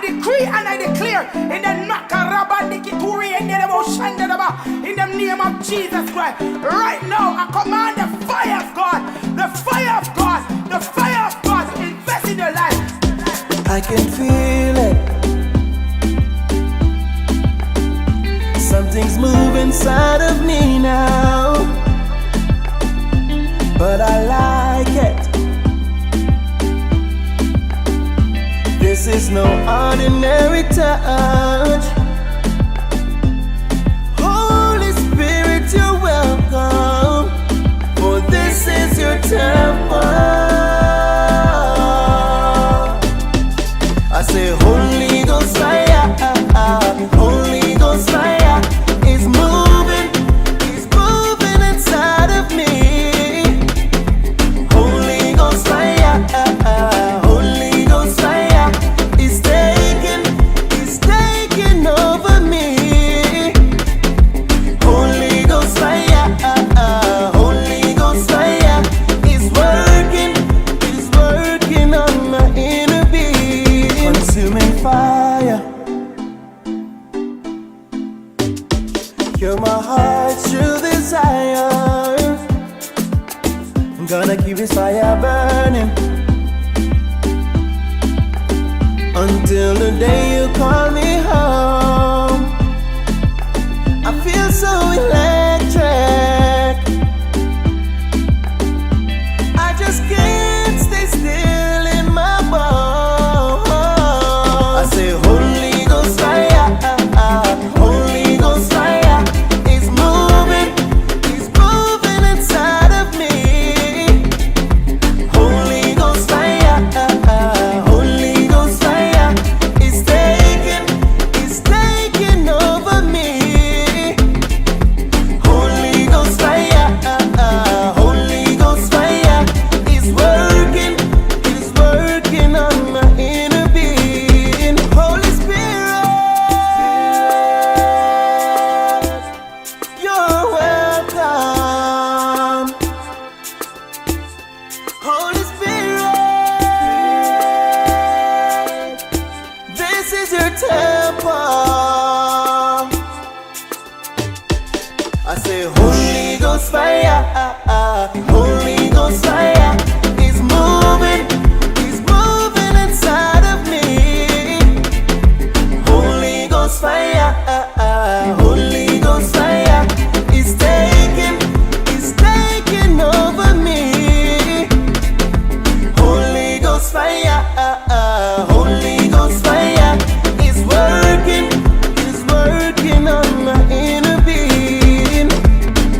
decree and I declare in the Nakarabandikituri and the Shandaba in the name of Jesus Christ. Right now, I command the fire of God, the fire of God, the fire of God invest in your life. I can feel it. Something's moving inside of me now, but I like it. This is no ordinary touch. Holy Spirit, you're welcome, for this is your temple. I say Holy Ghost fire, Holy Ghost fire is moving inside of me. Holy Ghost fire, Holy Ghost fire is taking over me. Holy Ghost fire, Holy Ghost fire is working on my inner being. Consuming fire, cure my heart's true desires. I'm gonna keep this fire burning until the day you call me home. I feel so electric, I just can't stay still in my bones. I say Holy Ghost fire, Holy Ghost fire is moving inside of me. Holy Ghost fire, Holy Ghost fire is taking over me. Holy Ghost fire, Holy Ghost fire is working on my inner being. Holy Spirit, you're welcome. Holy Spirit, this is your temple. I say Holy Ghost fire, Holy Ghost fire is moving inside of me. Holy Ghost fire, Holy Ghost fire is taking over me. Holy Ghost fire, Holy Ghost fire is working on my inner being.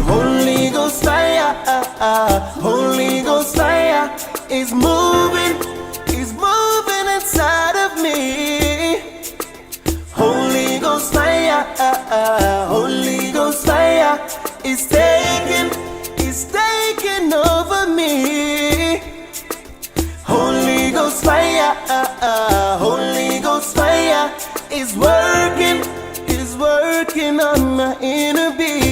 Holy Ghost fire, Holy Ghost fire is moving inside of me. Holy Ghost fire, Holy Ghost fire is taking over me. Holy Ghost fire, Holy Ghost fire is working on my inner being.